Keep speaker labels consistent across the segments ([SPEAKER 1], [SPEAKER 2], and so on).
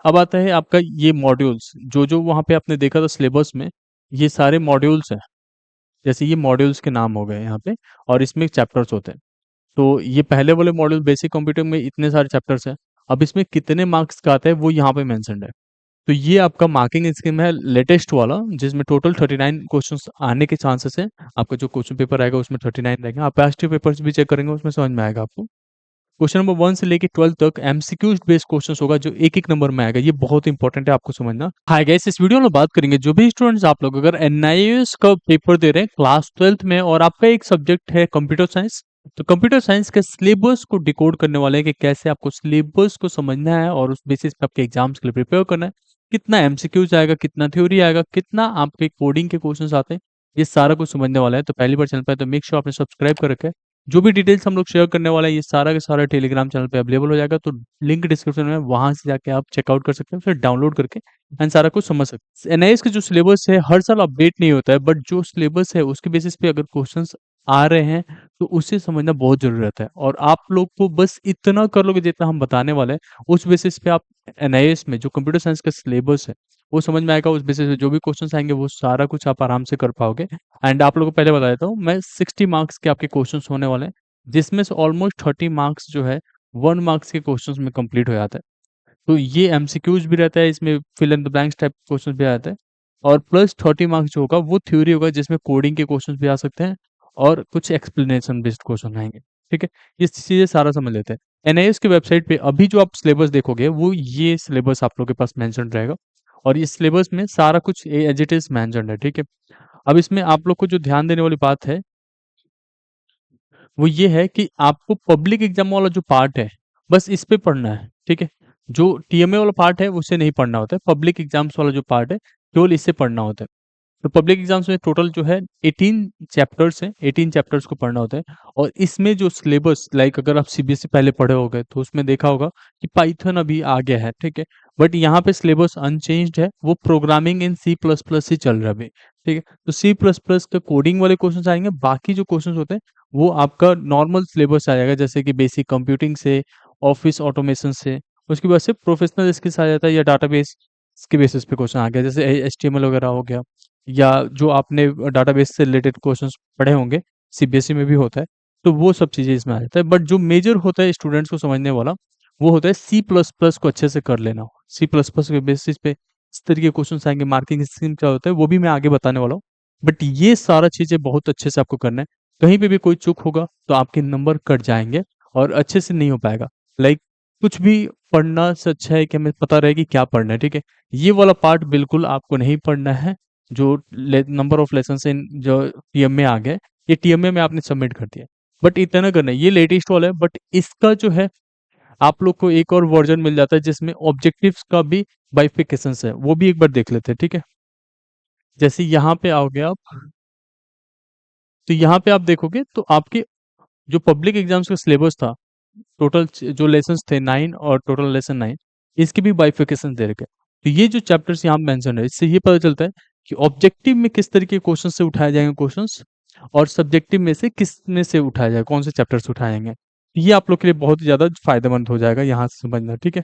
[SPEAKER 1] अब आता है आपका ये मॉड्यूल्स, जो वहाँ पे आपने देखा था सिलेबस में, ये सारे मॉड्यूल्स हैं। जैसे ये मॉड्यूल्स के नाम हो गए यहाँ पे, और इसमें चैप्टर्स होते हैं। तो ये पहले वाले मॉड्यूल बेसिक कंप्यूटर में इतने सारे चैप्टर्स हैं। अब इसमें कितने मार्क्स का आता है वो यहाँ पे मेंशन्ड है। तो ये आपका मार्किंग स्कीम है लेटेस्ट वाला, जिसमें टोटल 39 क्वेश्चंस आने के चांसेस है। आपका जो क्वेश्चन पेपर आएगा उसमें 39 रहेंगे। आप पास्ट पेपर्स भी चेक करेंगे, उसमें समझ में आएगा आपको। क्वेश्चन नंबर 1 से लेके 12 तक एमसीक्यूज बेस्ड क्वेश्चंस होगा, जो एक एक नंबर में आएगा। ये बहुत इंपॉर्टेंट है आपको समझना। हाय गाइस, इस वीडियो में बात करेंगे, जो भी स्टूडेंट्स आप लोग अगर एनआईएएस का पेपर दे रहे हैं क्लास 12th में, और आपका एक सब्जेक्ट है कंप्यूटर साइंस, तो कंप्यूटर साइंस के सिलेबस को डिकोड करने वाले हैं कि कैसे आपको सिलेबस को समझना है और उस बेसिस पे आपके एग्जाम्स के लिए प्रिपेयर करना है। कितना एमसीक्यूज आएगा, कितना थ्योरी आएगा, कितना आपके कोडिंग के क्वेश्चंस आते हैं, ये सारा कुछ समझने वाला है। तो पहली बार चैनल पर है तो मेक श्योर आपने सब्सक्राइब कर रखा है। जो भी डिटेल्स हम लोग शेयर करने वाले हैं, ये सारा का सारा टेलीग्राम चैनल पे अवेलेबल हो जाएगा। तो लिंक डिस्क्रिप्शन में, वहां से जाके आप चेकआउट कर सकते हैं, फिर डाउनलोड करके एंड सारा कुछ समझ सकते हैं। एनआईएस का जो सिलेबस है हर साल अपडेट नहीं होता है, बट जो सिलेबस है उसके बेसिस पे अगर क्वेश्चंस आ रहे हैं तो उसे समझना बहुत जरूरी रहता है। और आप लोग को बस इतना कर लोगे जितना हम बताने वाले हैं, उस बेसिस पे आप एनआईएस में जो कंप्यूटर साइंस का सिलेबस है वो समझ में आएगा। उस बेसिस पे जो भी क्वेश्चंस आएंगे वो सारा कुछ आप आराम से कर पाओगे। एंड आप लोगों को पहले बता देता हूँ, मैं 60 मार्क्स के आपके क्वेश्चंस होने वाले हैं, जिसमें से ऑलमोस्ट 30 मार्क्स जो है 1 मार्क्स के क्वेश्चंस में कंप्लीट हो जाता है। तो ये एमसीक्यूज भी रहता है, इसमें fill in the blanks type question भी आता है। और प्लस 30 मार्क्स जो होगा वो थ्योरी होगा, जिसमें कोडिंग के क्वेश्चंस भी आ सकते हैं और कुछ एक्सप्लेनेशन बेस्ड क्वेश्चन आएंगे। ठीक है, ये चीजें सारा समझ लेते हैं। एनआईएस की वेबसाइट पे अभी जो आप सिलेबस देखोगे वो ये सिलेबस आप लोग के पास मेंशन रहेगा, और इस सिलेबस में सारा कुछ एज इट इज मेंशन है। ठीक है, अब इसमें आप लोग को जो ध्यान देने वाली बात है वो ये है कि आपको पब्लिक एग्जाम वाला जो पार्ट है बस इस पे पढ़ना है। ठीक है, जो टीएमए वाला पार्ट है उसे नहीं पढ़ना होता है। पब्लिक एग्जाम्स वाला जो पार्ट है केवल इससे पढ़ना होता है। तो पब्लिक एग्जाम्स में टोटल जो है 18 चैप्टर्स हैं, 18 चैप्टर्स को पढ़ना होता है। और इसमें जो सिलेबस, लाइक अगर आप सीबीएसई पहले पढ़े होगे तो उसमें देखा होगा कि पाइथन अभी आ गया है। ठीक है, बट यहाँ पे सिलेबस अनचेंज्ड है, वो programming in C plus plus ही चल रहा है अभी। ठीक है, तो सी प्लस प्लस के कोडिंग वाले क्वेश्चन आएंगे, बाकी जो क्वेश्चन होते हैं वो आपका नॉर्मल सिलेबस आ जाएगा, जैसे कि बेसिक कंप्यूटिंग से, ऑफिस ऑटोमेशन से। उसके बाद से प्रोफेशनल स्किल्स आ जाता है, या डाटाबेस के बेसिस पे क्वेश्चन आ गया, जैसे एचटीएमएल वगैरह हो गया, या जो आपने डाटाबेस से रिलेटेड क्वेश्चंस पढ़े होंगे, सीबीएसई में भी होता है। तो वो सब चीज़ें इसमें आ जाता है, बट जो मेजर होता है स्टूडेंट्स को समझने वाला वो होता है सी प्लस प्लस को अच्छे से कर लेना। सी प्लस प्लस के बेसिस पे इस तरीके के क्वेश्चन आएंगे, मार्किंग स्कीम क्या होता है वो भी मैं आगे बताने वाला हूँ। बट ये सारा चीज़ें बहुत अच्छे से आपको करना है। कहीं पे भी कोई चूक होगा तो आपके नंबर कट जाएंगे और अच्छे से नहीं हो पाएगा। लाइक कुछ भी पढ़ना से अच्छा है कि हमें पता रहे कि क्या पढ़ना है। ठीक है, ये वाला पार्ट बिल्कुल आपको नहीं पढ़ना है। जो नंबर ऑफ लेसन इन जो टीएमए आ गए, ये टीएमए में आपने सबमिट कर दिया, बट इतना करना है। ये लेटेस्ट वाला है, बट इसका जो है आप लोग को एक और वर्जन मिल जाता है जिसमें ऑब्जेक्टिव्स का भी बाइफिकेशन है, वो भी एक बार देख लेते हैं। ठीक है, जैसे यहाँ पे आओगे आप, तो यहाँ पे आप देखोगे तो आपके जो पब्लिक एग्जाम्स का सिलेबस था, टोटल जो लेसन्स थे 9, और टोटल लेसन 9, इसके भी बाइफिकेशन दे रखे हैं। तो ये जो चैप्टर्स यहाँ मेंशन है, इससे ये पता चलता है कि ऑब्जेक्टिव में किस तरीके के क्वेश्चन से उठाए जाएंगे क्वेश्चंस, और सब्जेक्टिव में से किस में से उठाया जाएगा, कौन से चैप्टर से उठाए जाएंगे। ये आप लोग के लिए बहुत ही ज्यादा फायदेमंद हो जाएगा यहाँ से समझना। ठीक है,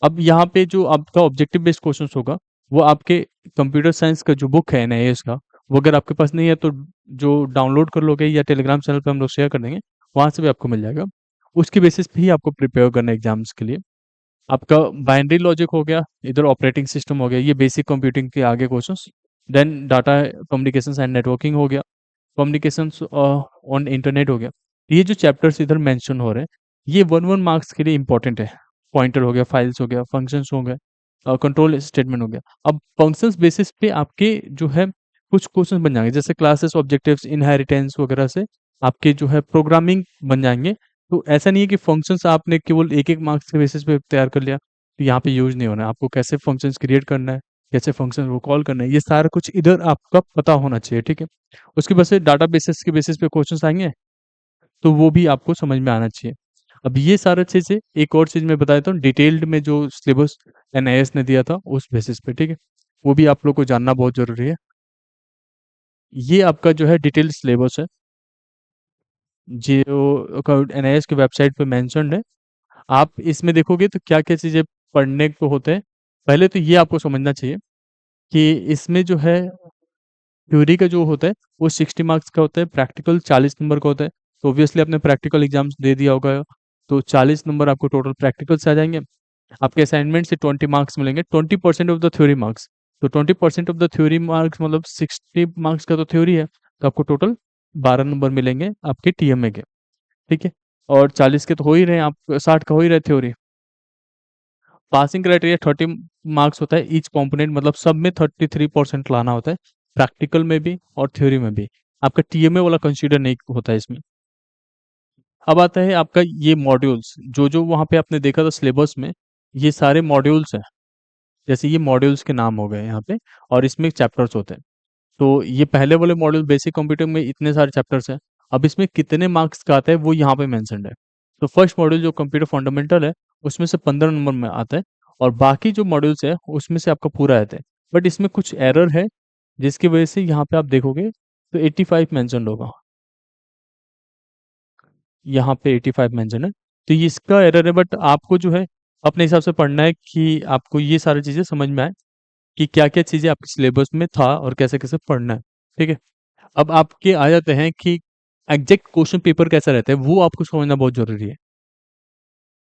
[SPEAKER 1] अब यहाँ पे जो आपका ऑब्जेक्टिव बेस्ड क्वेश्चंस होगा वो आपके कंप्यूटर साइंस का जो बुक है एनआईएस का, वो अगर आपके पास नहीं है तो जो डाउनलोड कर लोगे या टेलीग्राम चैनल पे हम लोग शेयर कर देंगे, वहां से भी आपको मिल जाएगा। उसके बेसिस पे ही आपको प्रिपेयर करना है एग्जाम्स के लिए। आपका बाइनरी लॉजिक हो गया, इधर ऑपरेटिंग सिस्टम हो गया, ये बेसिक कंप्यूटिंग के आगे questions. Then data communications and networking हो गया, कम्युनिकेशंस ऑन इंटरनेट हो गया। ये जो चैप्टर्स इधर मेंशन हो रहे हैं, ये 1 1 मार्क्स के लिए इंपॉर्टेंट है। पॉइंटर हो गया, फाइल्स हो गया, फंक्शंस हो गए, कंट्रोल स्टेटमेंट हो गया। अब फंक्शंस बेसिस पे आपके जो है कुछ क्वेश्चन बन जाएंगे, जैसे क्लासेस, ऑब्जेक्टिव्स, इनहेरिटेंस वगैरह से आपके जो है प्रोग्रामिंग बन जाएंगे। तो ऐसा नहीं है कि फंक्शंस आपने केवल एक एक मार्क्स के बेसिस पे तैयार कर लिया, तो यहाँ पे यूज नहीं होना है। आपको कैसे फंक्शंस क्रिएट करना है, कैसे फंक्शन को कॉल करना है, ये सारा कुछ इधर आपका पता होना चाहिए। ठीक है, उसके बाद से डाटा बेसिस के बेसिस पे क्वेश्चंस आएंगे, तो वो भी आपको समझ में आना चाहिए। अब ये सारा चीजें, एक और चीज मैं बता देता हूँ, डिटेल्ड में जो सिलेबस एनआईएस ने दिया था उस बेसिस पे। ठीक है, वो भी आप लोग को जानना बहुत जरूरी है। ये आपका जो है डिटेल्ड सिलेबस है जो एनआईएस की वेबसाइट पे मेंशन्ड है। आप इसमें देखोगे तो क्या क्या चीजें पढ़ने को होते हैं। पहले तो ये आपको समझना चाहिए कि इसमें जो है थ्योरी का जो होता है वो 60 मार्क्स का होता है, प्रैक्टिकल 40 नंबर का होता है। तो ऑब्वियसली आपने प्रैक्टिकल एग्जाम्स दे दिया होगा, तो 40 नंबर आपको टोटल प्रैक्टिकल से आ जाएंगे। आपके असाइनमेंट से 20 मार्क्स मिलेंगे, 20% ऑफ द थ्योरी मार्क्स। तो 20% ऑफ द थ्योरी मार्क्स मतलब 60 मार्क्स का तो थ्योरी है, तो आपको टोटल 12 नंबर मिलेंगे आपके टीएमए के। ठीक है। और 40 के तो हो ही रहे हैं, आप 60 का हो ही रहे थ्योरी। पासिंग क्राइटेरिया 30 मार्क्स होता है ईच कंपोनेंट, मतलब सब में 33% लाना होता है, प्रैक्टिकल में भी और थ्योरी में भी। आपका टीएमए वाला कंसीडर नहीं होता है इसमें। अब आता है आपका ये मॉड्यूल्स, जो जो वहाँ पे आपने देखा था सिलेबस में, ये सारे मॉड्यूल्स हैं। जैसे ये मॉड्यूल्स के नाम हो गए यहाँ पे, और इसमें चैप्टर्स होते हैं। तो ये पहले वाले मॉड्यूल बेसिक कंप्यूटर में इतने सारे चैप्टर्स हैं। अब इसमें कितने मार्क्स का आता है वो यहाँ पे मेंशन्ड है। तो फर्स्ट मॉड्यूल जो कंप्यूटर फंडामेंटल है, उसमें से 15 नंबर में आता है, और बाकी जो मॉड्यूल्स है उसमें से आपका पूरा आता है। बट इसमें कुछ एरर है, जिसकी वजह से यहाँ पे आप देखोगे तो 85 मेंशन होगा, यहाँ पे 85 मेंशन है। तो ये इसका एरर है, बट आपको जो है अपने हिसाब से पढ़ना है कि आपको ये सारी चीज़ें समझ में आए कि क्या क्या चीज़ें आपके सिलेबस में था और कैसे कैसे पढ़ना है। ठीक है। अब आपके आ जाते हैं कि एग्जैक्ट क्वेश्चन पेपर कैसा रहता है, वो आपको समझना बहुत जरूरी है।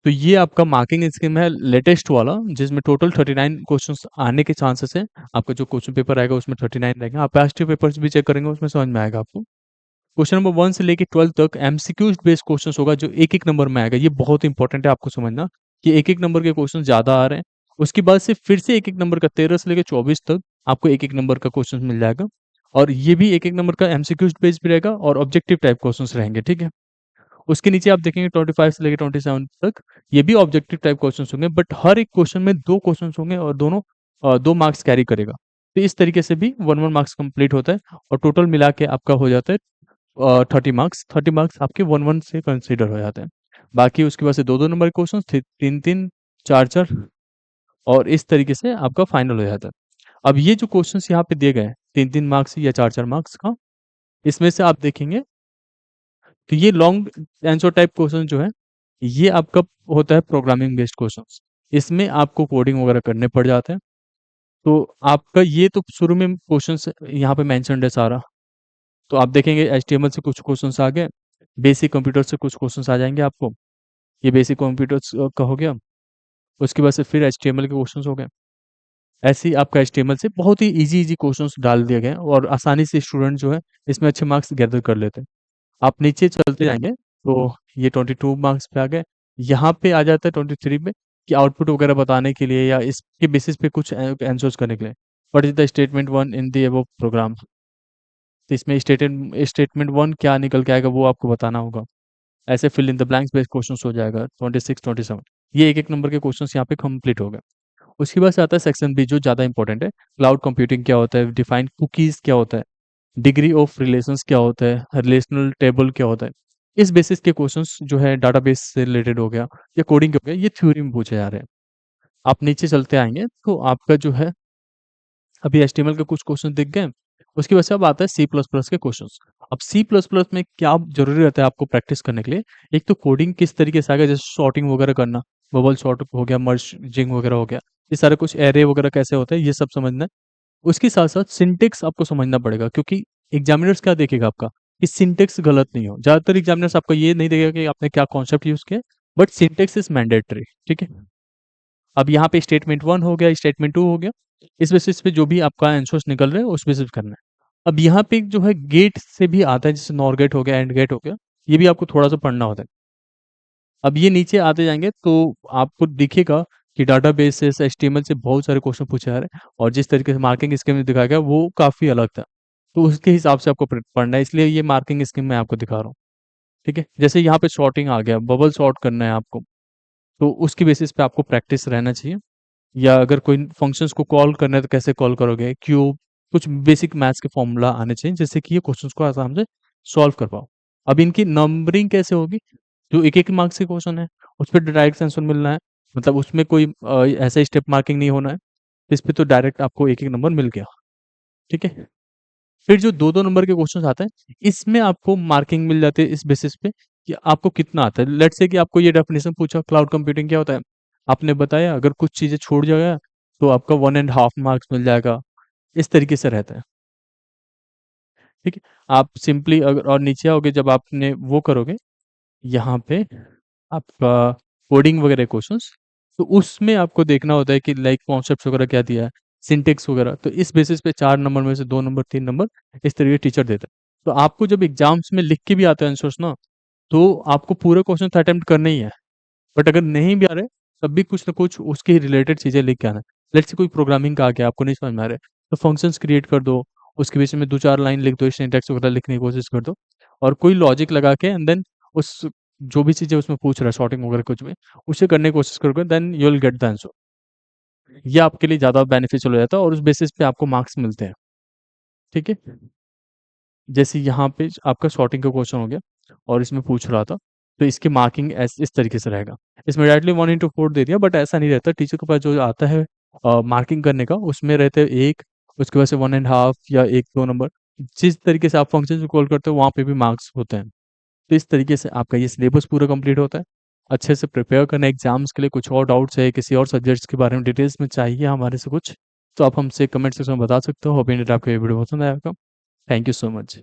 [SPEAKER 1] तो ये आपका मार्किंग स्कीम है लेटेस्ट वाला, जिसमें टोटल 39 क्वेश्चंस आने के चांसेस है। आपका जो क्वेश्चन पेपर आएगा उसमें 39 रहेगा। आप पास्ट पेपर्स भी चेक करेंगे, उसमें समझ में आएगा आपको। क्वेश्चन नंबर 1 से लेके 12 तक एमसीक्यूज बेस्ड क्वेश्चन होगा, जो एक एक नंबर में आएगा। ये बहुत इंपॉर्टेंट है आपको समझना कि एक एक नंबर के क्वेश्चन ज्यादा आ रहे हैं। उसके बाद से फिर से एक एक नंबर का 13 से लेकर 24 तक आपको एक एक नंबर का क्वेश्चन मिल जाएगा। और ये भी एक एक नंबर का एमसीक्यूज बेस्ड भी रहेगा और ऑब्जेक्टिव टाइप क्वेश्चन रहेंगे। ठीक है। उसके नीचे आप देखेंगे 25 से लेकर 27 तक, ये भी ऑब्जेक्टिव टाइप क्वेश्चन होंगे, बट हर एक क्वेश्चन में दो क्वेश्चन होंगे और दोनों 2 मार्क्स कैरी करेगा। तो इस तरीके से भी 1 1 मार्क्स कंप्लीट होता है, और टोटल मिला के आपका हो जाता है 30 मार्क्स। 30 मार्क्स आपके 1 1 से कंसिडर हो जाते हैं। बाकी उसके बाद से 2 2 नंबर के क्वेश्चन, 3 3, 4 4, और इस तरीके से आपका फाइनल हो जाता है। अब ये जो क्वेश्चंस यहाँ पे दिए गए हैं 3 3 मार्क्स या 4 4 मार्क्स का, इसमें से आप देखेंगे तो ये लॉन्ग आंसर टाइप क्वेश्चन जो है, ये आपका होता है प्रोग्रामिंग बेस्ड क्वेश्चंस। इसमें आपको कोडिंग वगैरह करने पड़ जाते हैं। तो आपका ये तो शुरू में क्वेश्चंस यहाँ पे मेंशन्ड है सारा। तो आप देखेंगे एचटीएमएल से कुछ क्वेश्चंस आ गए, बेसिक कंप्यूटर से कुछ क्वेश्चंस आ जाएंगे आपको। ये बेसिक कंप्यूटर्स का हो गया। उसके बाद से फिर एचटीएमएल के क्वेश्चंस हो गए। ऐसे ही आपका एचटीएमएल से बहुत ही इजी इजी क्वेश्चंस डाल दिए गए हैं, और आसानी से स्टूडेंट जो है इसमें अच्छे मार्क्स गैदर कर लेते हैं। आप नीचे चलते जाएंगे तो ये 22 मार्क्स पे आ गए। यहाँ पे आ जाता है 23 पे, कि आउटपुट वगैरह बताने के लिए या इसके बेसिस पे कुछ आंसर्स करने के लिए। What is the statement one in the above program. तो इसमें स्टेटमेंट वन क्या निकल के आएगा वो आपको बताना होगा। ऐसे fill in the blanks based question हो जाएगा 26 27। ये एक एक नंबर के क्वेश्चन यहाँ पे कंप्लीट हो गए। उसके बाद से आता है सेक्शन बी, जो ज़्यादा इंपॉर्टेंट है। क्लाउड कंप्यूटिंग क्या होता है, डिफाइन कुकीज़ क्या होता है, डिग्री ऑफ रिलेशंस क्या होता है, रिलेशनल टेबल क्या होता है। इस बेसिस के क्वेश्चंस जो है डाटाबेस से रिलेटेड हो गया या कोडिंग हो गया, ये थ्योरी में पूछे जा रहे हैं। आप नीचे चलते आएंगे तो आपका जो है अभी एचटीएमएल के कुछ क्वेश्चन दिख गए। उसकी वजह से अब आता है सी प्लस प्लस के क्वेश्चंस। अब सी प्लस प्लस में क्या जरूरी रहता है आपको प्रैक्टिस करने के लिए, एक तो कोडिंग किस तरीके से आएगा, जैसे सॉर्टिंग वगैरह करना, बबल सॉर्ट हो गया, मर्जिंग वगैरह हो गया, ये सारे कुछ एरे वगैरह कैसे होता है ये सब समझना है। उसके साथ साथ सिंटेक्स आपको समझना पड़ेगा, क्योंकि एग्जामिनर्स क्या देखेगा आपका, कि सिंटेक्स गलत नहीं हो। ज्यादातर एग्जामिनर्स आपका ये नहीं देखेगा कि आपने क्या कॉन्सेप्ट यूज किया, बट सिंटेक्स इज मैंडेटरी। ठीक है। अब यहाँ पे स्टेटमेंट वन हो गया, स्टेटमेंट टू हो गया, इस बेसिस पे जो भी आपका आंसर्स निकल रहे हैं उस बेसिस पे करना है। अब यहाँ पे जो है गेट से भी आता है, जैसे नॉर गेट हो गया, एंड गेट हो गया, ये भी आपको थोड़ा सा पढ़ना होता है। अब ये नीचे आते जाएंगे तो आपको दिखेगा कि डाटाबेस से एचटीएमएल से बहुत सारे क्वेश्चन पूछे जा रहे हैं, और जिस तरीके से मार्किंग स्कीम में दिखाया गया वो काफी अलग था। तो उसके हिसाब से आपको पढ़ना है, इसलिए ये मार्किंग स्कीम मैं आपको दिखा रहा हूँ। ठीक है। जैसे यहाँ पे शॉर्टिंग आ गया, बबल शॉर्ट करना है आपको, तो उसकी बेसिस पे आपको प्रैक्टिस रहना चाहिए। या अगर कोई फंक्शंस को कॉल करना है तो कैसे कॉल करोगे, क्यूब, कुछ बेसिक मैथ्स के फॉर्मूला आने चाहिए, जिससे कि ये क्वेश्चंस को आसानी से सॉल्व कर पाओ। अब इनकी नंबरिंग कैसे होगी, जो एक एक मार्क्स के क्वेश्चन है उस पर डायरेक्ट आंसर मिलना है, मतलब उसमें कोई ऐसा स्टेप मार्किंग नहीं होना है। इस पे तो डायरेक्ट आपको एक एक नंबर मिल गया। ठीक है। फिर जो 2 2 नंबर के क्वेश्चन आते हैं, इसमें आपको मार्किंग मिल जाती है इस बेसिस पे कि आपको कितना आता है। लेट्स से कि आपको ये डेफिनेशन पूछा क्लाउड कंप्यूटिंग क्या होता है, आपने बताया, अगर कुछ चीज़ें छूट जाएगा तो आपका 1.5 मार्क्स मिल जाएगा। इस तरीके से रहता है। ठीक है। आप सिंपली अगर और नीचे आओगे, जब आपने वो करोगे यहाँ पे आपका कोडिंग वगैरह क्वेश्चंस, तो उसमें आपको देखना होता है कि लाइक कॉन्सेप्ट्स वगैरह क्या दिया है, सिंटेक्स वगैरह, तो इस बेसिस पे 4 नंबर में से 2 नंबर 3 नंबर इस तरीके टीचर देता है। तो आपको जब एग्जाम्स में लिख के भी आता है आंसर्स ना, तो आपको पूरे क्वेश्चन अटेम्प्ट करने ही है। बट अगर नहीं भी आ रहे, तब भी कुछ ना कुछ उसके रिलेटेड चीजें लिख के आना। लेट्स से कोई प्रोग्रामिंग का आ गया, आपको नहीं समझ में आ रहा है, तो फंक्शंस क्रिएट कर दो, उसके बीच में 2 4 लाइन लिख दो, सिंटैक्स वगैरह लिखने की कोशिश कर दो, और कोई लॉजिक लगा के एंड देन उस जो भी चीजें उसमें पूछ रहा है, शॉर्टिंग वगैरह कुछ भी, उसे करने की कोशिश करोगे, then you will get the answer. ये आपके लिए ज्यादा बेनिफिशियल हो जाता है और उस बेसिस पे आपको मार्क्स मिलते हैं। ठीक है। जैसे यहाँ पे आपका शॉर्टिंग का क्वेश्चन हो गया और इसमें पूछ रहा था, तो इसकी मार्किंग इस तरीके से रहेगा। इसमें डायरेक्टली 1/4 दे दिया, बट ऐसा नहीं रहता। टीचर के पास जो आता है मार्किंग करने का, उसमें रहते हैं एक, उसके बाद से 1.5 या 1 2 नंबर। जिस तरीके से आप फंक्शन कॉल करते हो वहाँ पे भी मार्क्स होते हैं। तो इस तरीके से आपका ये सिलेबस पूरा कंप्लीट होता है। अच्छे से प्रिपेयर करना एग्जाम्स के लिए। कुछ और डाउट्स है, किसी और सब्जेक्ट्स के बारे में डिटेल्स में चाहिए हमारे से कुछ, तो आप हमसे कमेंट सेक्शन में बता सकते हो। होप इंडिया आपको ये वीडियो पसंद आया। Thank you so much.